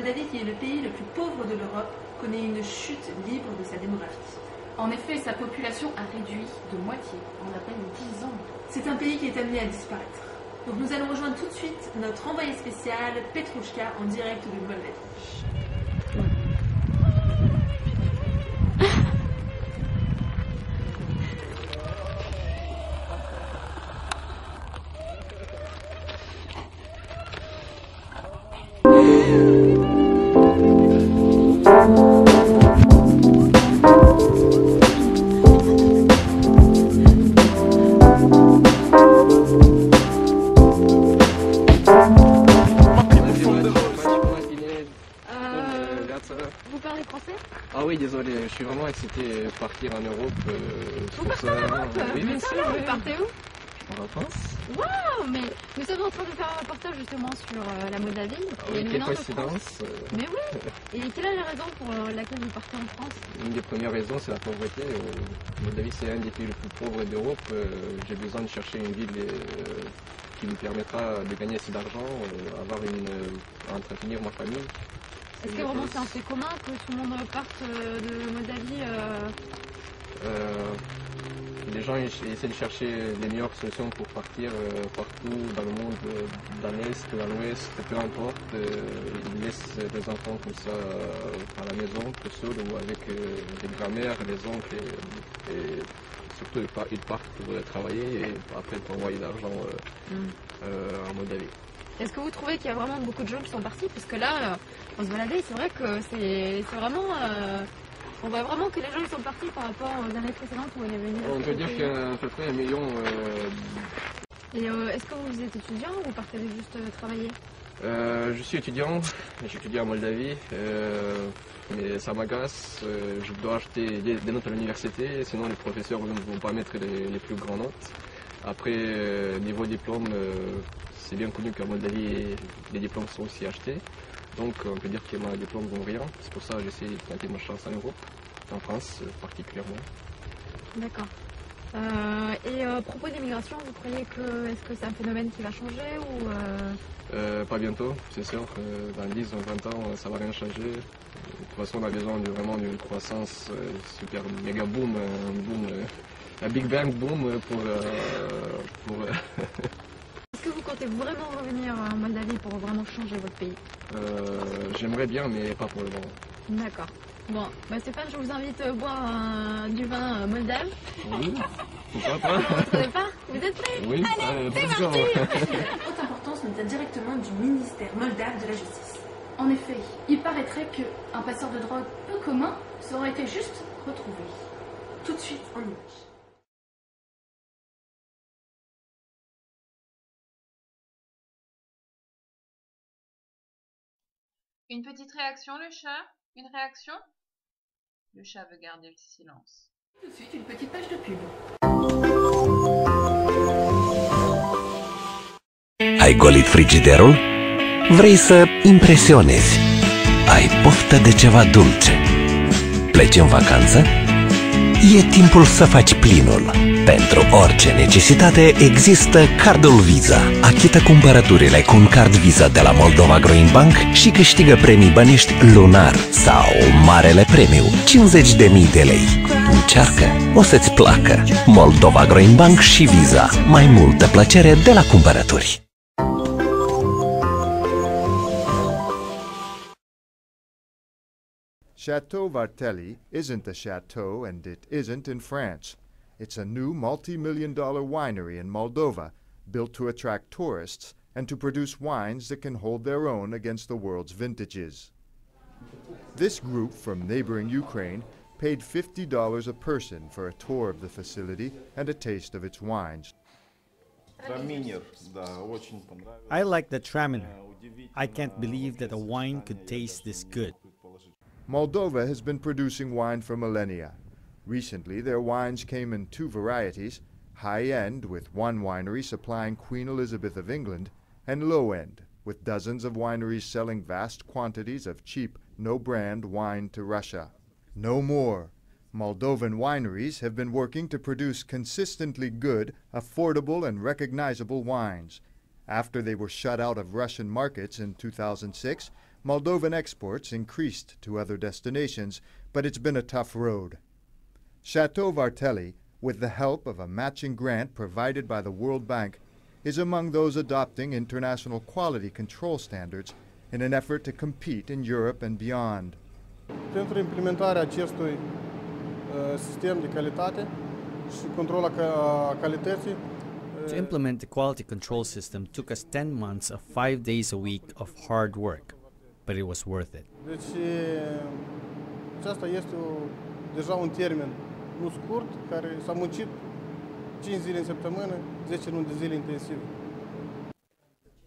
Moldavie, qui est le pays le plus pauvre de l'Europe, connaît une chute libre de sa démographie. En effet, sa population a réduit de moitié en à peine 10 ans. C'est un pays qui est amené à disparaître. Donc nous allons rejoindre tout de suite notre envoyé spécial, Petrouchka, en direct de Moldavie. Vous parlez français? Ah oui, désolé, je suis vraiment excité de partir en Europe. Vous partez en Europe? Oui, bien sûr. Vous partez où? En France. Waouh, mais nous sommes en train de faire un reportage justement sur la Moldavie. Ah oui, quelle coïncidence. Mais oui. Et quelle est la raison pour laquelle vous partez en France? Une des premières raisons, c'est la pauvreté. Moldavie, c'est un des pays les plus pauvres d'Europe. J'ai besoin de chercher une ville qui me permettra de gagner assez d'argent, entretenir ma famille. Est-ce que vraiment c'est un fait commun que tout le monde parte de Moldavie Les gens essaient de chercher les meilleures solutions pour partir partout dans le monde, dans l'Est, dans l'Ouest, peu importe. Ils laissent les enfants comme ça à la maison, tout seuls ou avec les grands-mères, les oncles. Et surtout, ils partent pour travailler et après pour envoyer de l'argent en Moldavie. Est-ce que vous trouvez qu'il y a vraiment beaucoup de gens qui sont partis? Parce que là, on se baladait, c'est vrai que c'est vraiment... on voit vraiment que les gens ils sont partis par rapport aux années précédentes où on est venu. On peut dire qu'il y a à peu près 1 million. Et est-ce que vous êtes étudiant ou vous partez juste travailler? Je suis étudiant, j'étudie en Moldavie, mais ça m'agace. Je dois acheter des notes à l'université, sinon les professeurs ne vont pas mettre les plus grandes notes. Après, niveau diplôme, c'est bien connu qu'en Moldavie, les diplômes sont aussi achetés. Donc on peut dire que mes diplômes ne vont rien. C'est pour ça que j'essaie de tenter ma chance en Europe, en France particulièrement. D'accord. Et à propos d'immigration, vous croyez que est-ce que c'est un phénomène qui va changer ou Pas bientôt, c'est sûr. Dans 10 ou 20 ans, ça va rien changer. De toute façon, on a besoin vraiment d'une croissance super méga boom, un Big Bang boom pour Est-ce que vous comptez vraiment revenir en Moldavie pour vraiment changer votre pays? J'aimerais bien, mais pas pour le moment. D'accord. Bon, bah Stéphane, je vous invite à boire du vin moldave. Oui, pourquoi pas? Vous êtes pas? Vous êtes prêts? Oui, allez, let's go. La haute importance nous vient directement du ministère moldave de la Justice. En effet, il paraîtrait qu'un passeur de drogue peu commun serait été juste retrouvé. Tout de suite en image. Une petite réaction, le chat? Une réaction? Le chat veut garder le silence. Tout de suite, une petite page de pub. Ai golit frigiderul? Vrei să impresionezi? Ai poftă de ceva dulce? Pleci în vacanță? E timpul să faci plinul. Pentru orice necesitate există cardul Visa. Achită cumpărăturile cu un card Visa de la Moldova Growing Bank și câștigă premii bănești lunar sau marele premiu, 50.000 de lei. Încearcă, o să-ți placă. Moldova Growing Bank și Visa. Mai multă plăcere de la cumpărături. Chateau Vartelli isn't a chateau and it isn't in France. It's a new multi-million-dollar winery in Moldova, built to attract tourists and to produce wines that can hold their own against the world's vintages. This group from neighboring Ukraine paid $50 a person for a tour of the facility and a taste of its wines. I like the Traminer. I can't believe that a wine could taste this good. Moldova has been producing wine for millennia. Recently, their wines came in 2 varieties, high-end, with one winery supplying Queen Elizabeth of England, and low-end, with dozens of wineries selling vast quantities of cheap, no-brand wine to Russia. No more. Moldovan wineries have been working to produce consistently good, affordable, and recognizable wines. After they were shut out of Russian markets in 2006, Moldovan exports increased to other destinations, but it's been a tough road. Chateau Vartelli, with the help of a matching grant provided by the World Bank, is among those adopting international quality control standards in an effort to compete in Europe and beyond. Pentru implementarea acestui sistem de calitate și control a calității. To implement the quality control system took us 10 months of 5 days a week of hard work, but it was worth it. Deci aceasta este deja un termen nu scurt care s-a muncit 5 zile în săptămână, 10 luni de zile intensive.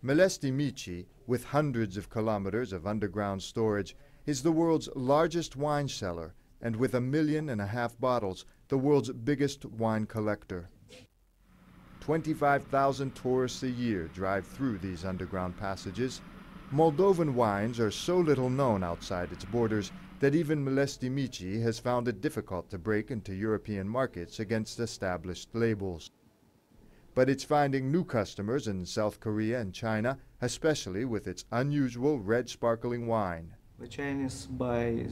Melesti Mici, with hundreds of kilometers of underground storage, is the world's largest wine cellar and with 1.5 million bottles, the world's biggest wine collector. 25,000 tourists a year drive through these underground passages. Moldovan wines are so little known outside its borders that even Melesti Mici has found it difficult to break into European markets against established labels. But it's finding new customers in South Korea and China, especially with its unusual red sparkling wine. The Chinese buy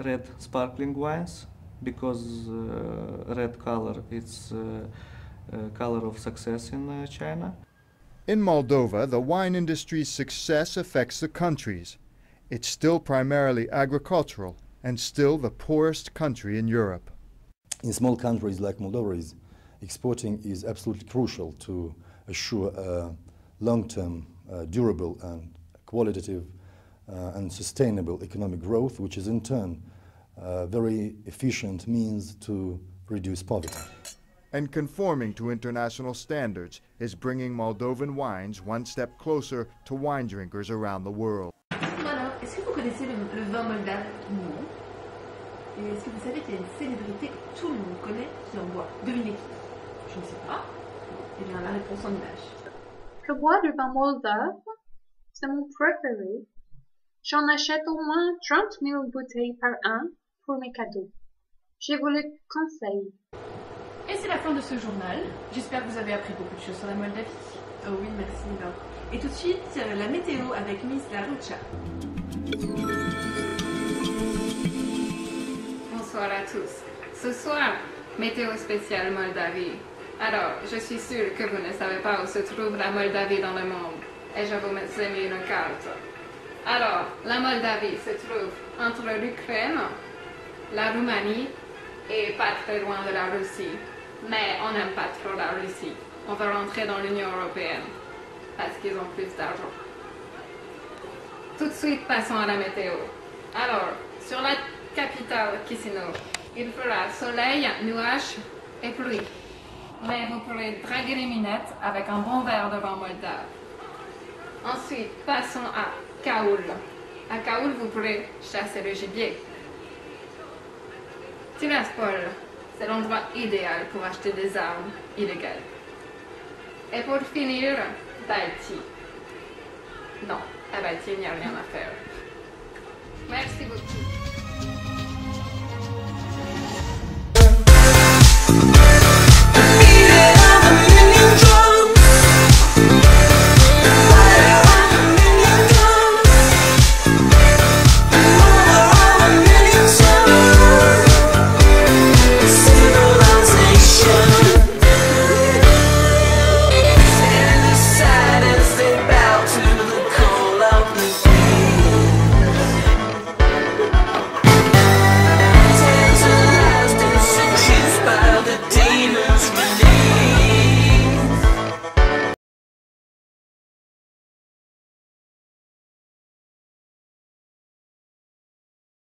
red sparkling wines because red color is color of success in China. In Moldova, the wine industry's success affects the countries. It's still primarily agricultural and still the poorest country in Europe. In small countries like Moldova, exporting is absolutely crucial to assure a long-term, durable and qualitative and sustainable economic growth, which is in turn a very efficient means to reduce poverty. And conforming to international standards is bringing Moldovan wines one step closer to wine drinkers around the world. Alors, est-ce que vous connaissez le vin moldave? Non. Et est-ce que vous savez qu'il y a une célébrité que tout le monde connaît qui en boit? Devinez qui? Je ne sais pas. Eh bien, la réponse en image. Je bois du vin moldave. C'est mon préféré. J'en achète au moins 30 000 bouteilles par an pour mes cadeaux. Je vous le conseille. Et c'est la fin de ce journal. J'espère que vous avez appris beaucoup de choses sur la Moldavie. Oh oui, merci Laure. Et tout de suite, la météo avec Miss Larucha. Bonsoir à tous. Ce soir, météo spéciale Moldavie. Alors, je suis sûre que vous ne savez pas où se trouve la Moldavie dans le monde. Et je vous ai mis une carte. Alors, la Moldavie se trouve entre l'Ukraine, la Roumanie et pas très loin de la Russie. Mais on n'aime pas trop la Russie. On veut rentrer dans l'Union européenne parce qu'ils ont plus d'argent. Tout de suite, passons à la météo. Alors, sur la capitale Chisinau, il fera soleil, nuages et pluie. Mais vous pourrez draguer les minettes avec un bon verre de vin moldave. Ensuite, passons à Kaoul. À Kaoul, vous pourrez chasser le gibier. Tiraspol, c'est l'endroit idéal pour acheter des armes illégales. Et pour finir, Balti. Non, à Balti, il n'y a rien à faire. Merci beaucoup.